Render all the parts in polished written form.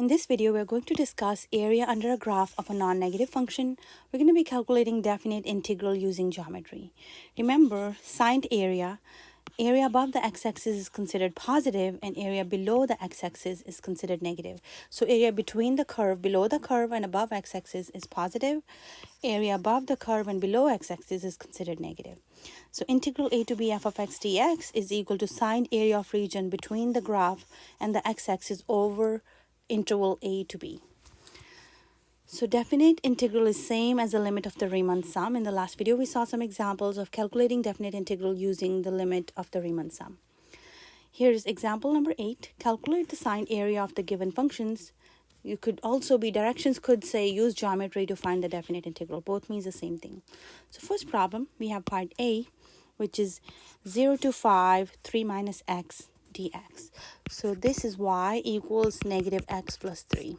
In this video, we're going to discuss area under a graph of a non-negative function. We're going to be calculating definite integral using geometry. Remember, signed area above the x-axis is considered positive and area below the x-axis is considered negative. So area between the curve, below the curve and above x-axis is positive. Area above the curve and below x-axis is considered negative. So integral a to b f of x dx is equal to signed area of region between the graph and the x-axis over interval a to b. So definite integral is same as the limit of the Riemann sum. In the last video, we saw some examples of calculating definite integral using the limit of the Riemann sum. Here's example number 8. Calculate the signed area of the given functions. You could also be, directions could say use geometry to find the definite integral. Both means the same thing. So first problem, we have part A, which is 0 to 5, 3 minus x dx. So this is y equals negative x plus 3.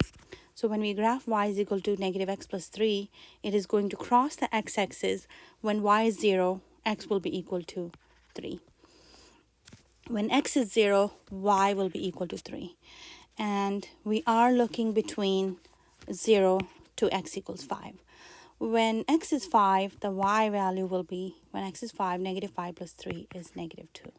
So when we graph y is equal to negative x plus 3, it is going to cross the x-axis. When y is 0, x will be equal to 3. When x is 0, y will be equal to 3. And we are looking between 0 to x equals 5. When x is 5, the y value will be, when x is 5, negative 5 plus 3 is negative 2.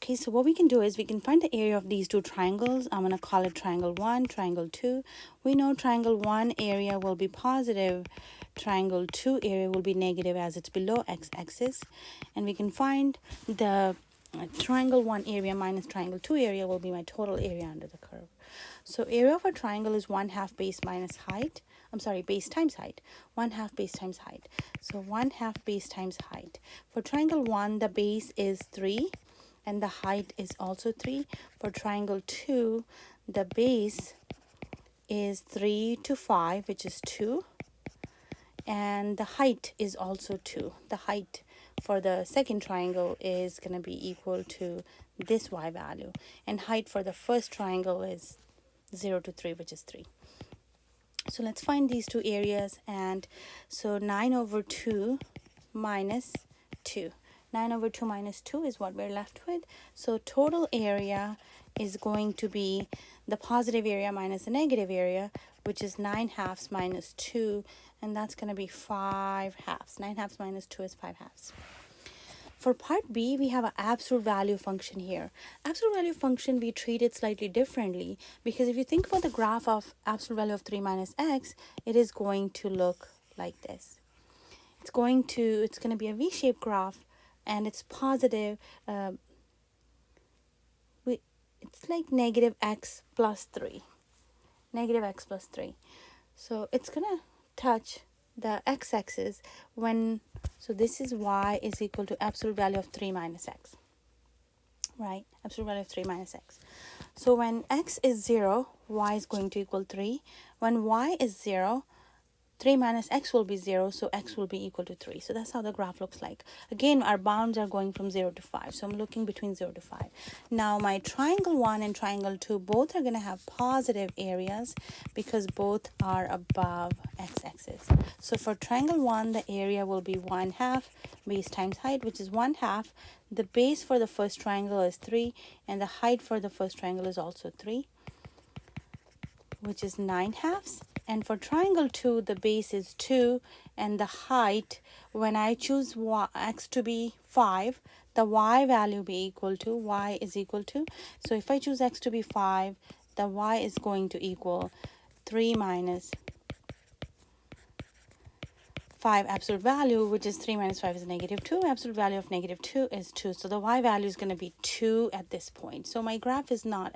Okay, so what we can do is we can find the area of these two triangles. I'm going to call it triangle 1, triangle 2. We know triangle 1 area will be positive. Triangle 2 area will be negative as it's below x-axis. And we can find the triangle 1 area minus triangle 2 area will be my total area under the curve. So area of a triangle is 1/2 base minus height. Base times height. 1/2 base times height. So 1/2 base times height. For triangle 1, the base is 3. And the height is also 3. For triangle 2, the base is 3 to 5, which is 2. And the height is also 2. The height for the second triangle is going to be equal to this y value. And height for the first triangle is 0 to 3, which is 3. So let's find these two areas. And so 9 over 2 minus 2. 9 over 2 minus 2 is what we're left with. So total area is going to be the positive area minus the negative area, which is 9/2 minus 2, and that's going to be 5/2. 9/2 minus 2 is 5/2. For part B, we have an absolute value function here. Absolute value function, we treat it slightly differently, because if you think about the graph of absolute value of 3 minus x, it is going to look like this. It's going to be a V-shaped graph, and it's positive. It's like negative x plus 3. Negative x plus 3. So it's going to touch the x-axis when, so this is y is equal to absolute value of 3 minus x. Right? Absolute value of 3 minus x. So when x is 0, y is going to equal 3. When y is 0, 3 minus x will be 0, so x will be equal to 3. So that's how the graph looks like. Again, our bounds are going from 0 to 5. So I'm looking between 0 to 5. Now, my triangle 1 and triangle 2, both are going to have positive areas because both are above x-axis. So for triangle 1, the area will be 1/2 base times height, which is 1/2. The base for the first triangle is 3, and the height for the first triangle is also 3, which is 9/2. And for triangle 2, the base is 2, and the height, when I choose x to be 5, the y value be equal to, y is equal to, so if I choose x to be 5, the y is going to equal 3 minus 5 absolute value, which is 3 minus 5 is negative 2. Absolute value of negative 2 is 2. So the y value is going to be 2 at this point. So my graph is not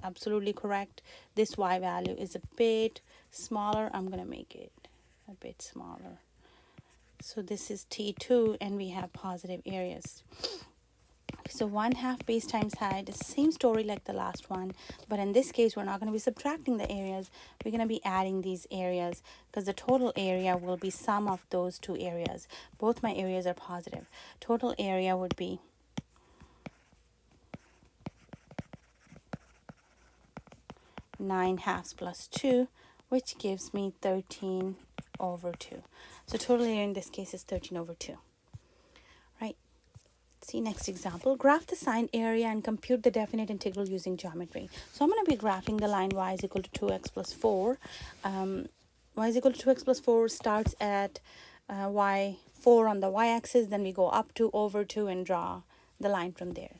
absolutely correct. This y value is a bit smaller. I'm going to make it a bit smaller. So this is T2, and we have positive areas. So 1/2 base times height is the same story like the last one, but in this case, we're not going to be subtracting the areas. We're going to be adding these areas because the total area will be sum of those two areas. Both my areas are positive. Total area would be 9/2 plus 2, which gives me 13 over 2. So total area in this case is 13 over 2. Right? Let's see next example. Graph the signed area and compute the definite integral using geometry. So I'm going to be graphing the line y is equal to 2x plus 4. Y is equal to 2x plus 4 starts at y4 on the y-axis, then we go up to over 2 and draw the line from there.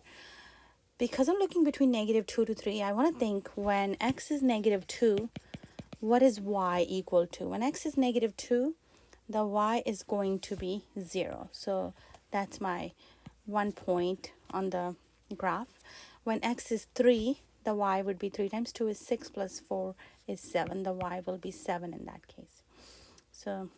Because I'm looking between negative 2 to 3, I want to think when x is negative 2, what is y equal to? When x is negative 2, the y is going to be 0. So that's my 1 point on the graph. When x is 3, the y would be 3 times 2 is 6 plus 4 is 7. The y will be 7 in that case. So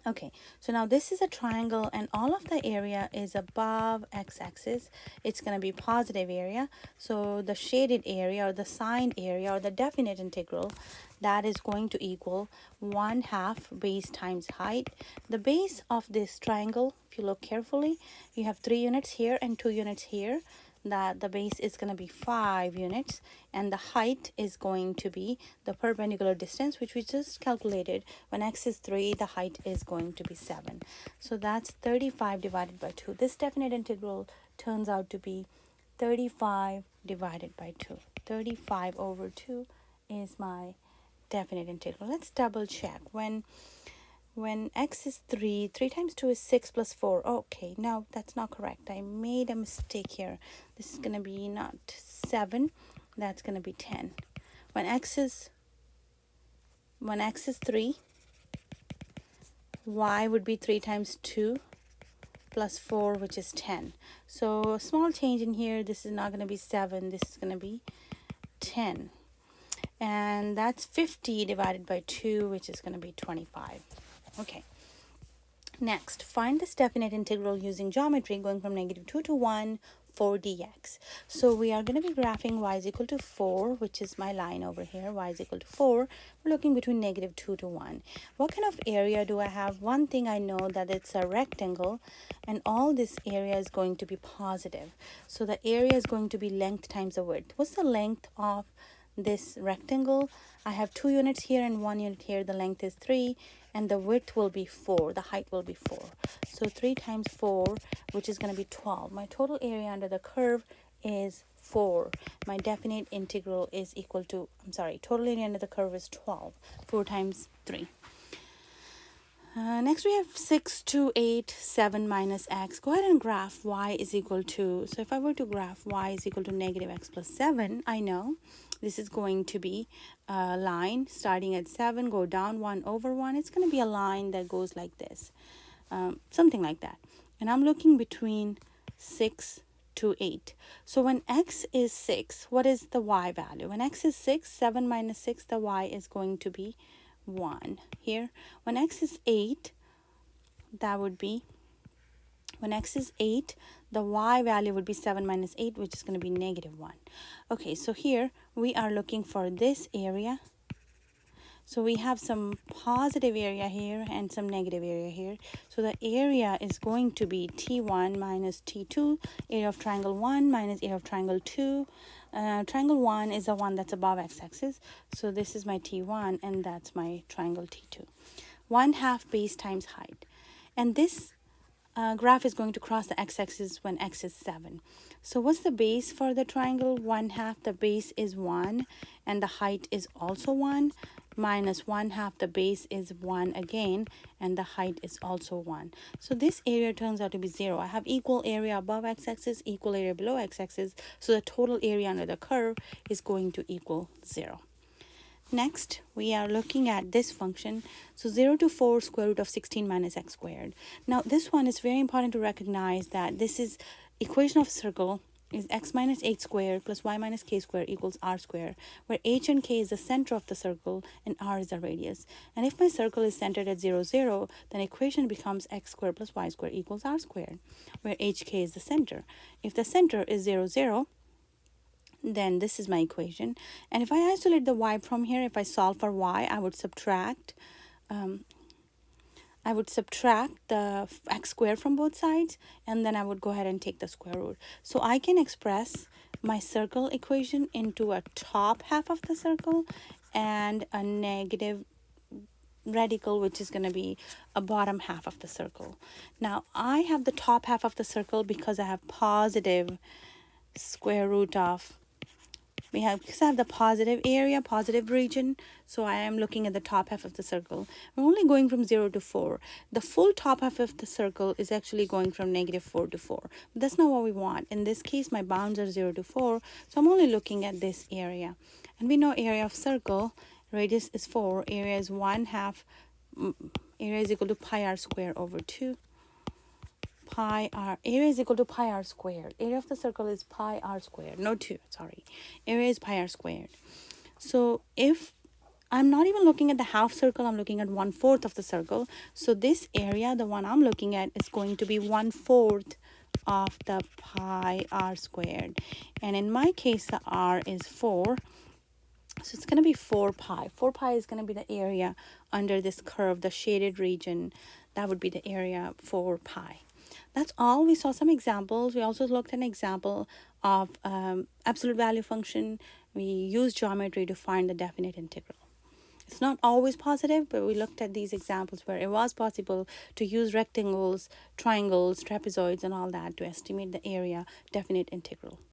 okay, so now this is a triangle and all of the area is above x-axis. It's going to be positive area. So the shaded area or the signed area or the definite integral, that is going to equal 1/2 base times height. The base of this triangle, if you look carefully, you have 3 units here and 2 units here. That the base is going to be 5 units and the height is going to be the perpendicular distance, which we just calculated. When x is 3, the height is going to be 7. So that's 35 divided by 2. This definite integral turns out to be 35 divided by 2. 35 over 2 is my definite integral. Let's double check. When x is 3, 3 times 2 is 6 plus 4. Okay, no, that's not correct. I made a mistake here. This is going to be not 7. That's going to be 10. When x is 3, y would be 3 times 2 plus 4, which is 10. So a small change in here. This is not going to be 7. This is going to be 10. And that's 50 divided by 2, which is going to be 25. Okay, next, find this definite integral using geometry going from negative 2 to 1 for dx. So we are going to be graphing y is equal to 4, which is my line over here. Y is equal to 4. We're looking between negative 2 to 1. What kind of area do I have? One thing I know that it's a rectangle and all this area is going to be positive. So the area is going to be length times the width. What's the length of this rectangle? I have 2 units here and 1 unit here. The length is 3 and the width will be 4. The height will be 4. So 3 times 4, which is going to be 12. My total area under the curve is 4. My definite integral is equal to, total area under the curve is 12. 4 times 3. Next we have 6, 2, 8, 7 minus x. Go ahead and graph y is equal to, so if I were to graph y is equal to negative x plus 7, I know this is going to be a line starting at 7, go down 1 over 1. It's going to be a line that goes like this, something like that. And I'm looking between 6 to 8. So when x is 6, what is the y value? When x is 6, 7 minus 6, the y is going to be 1 here. When x is 8, that would be, when x is 8, the y value would be 7 minus 8, which is going to be negative 1. Okay, so here we are looking for this area. So we have some positive area here and some negative area here. So the area is going to be T1 minus T2, area of triangle 1 minus area of triangle 2. Triangle 1 is the one that's above x-axis. So this is my T1 and that's my triangle T2. 1/2 base times height. And this graph is going to cross the x-axis when x is 7. So what's the base for the triangle? 1/2, the base is 1 and the height is also 1, minus 1/2, the base is 1 again and the height is also 1. So this area turns out to be 0. I have equal area above x-axis, equal area below x-axis, so the total area under the curve is going to equal 0. Next, we are looking at this function. So 0 to 4 square root of 16 minus x squared. Now this one is very important to recognize that this is equation of circle is x minus 8 squared plus y minus k squared equals r squared, where h and k is the center of the circle and r is the radius. And if my circle is centered at 0, 0, then equation becomes x squared plus y squared equals r squared, where hk is the center. If the center is 0, 0, then this is my equation. And if I isolate the y from here, if I solve for y, I would subtract the x squared from both sides, and then I would go ahead and take the square root. So I can express my circle equation into a top half of the circle and a negative radical, which is going to be a bottom half of the circle. Now I have the top half of the circle because I have positive square root of, because I have the positive area, positive region, so I am looking at the top half of the circle. We're only going from 0 to 4. The full top half of the circle is actually going from -4 to 4. But that's not what we want. In this case, my bounds are 0 to 4, so I'm only looking at this area. And we know area of circle, radius is 4, area is 1/2, area is equal to pi r squared over 2. Pi r, area is equal to pi r squared. Area of the circle is pi r squared. No 2, sorry. Area is pi r squared. So if I'm not even looking at the half circle, I'm looking at 1/4 of the circle. So this area, the one I'm looking at, is going to be 1/4 of the pi r squared. And in my case, the r is 4. So it's going to be 4 pi. 4 pi is going to be the area under this curve, the shaded region. That would be the area 4 pi. That's all. We saw some examples. We also looked at an example of absolute value function. We used geometry to find the definite integral. It's not always positive, but we looked at these examples where it was possible to use rectangles, triangles, trapezoids, and all that to estimate the area definite integral.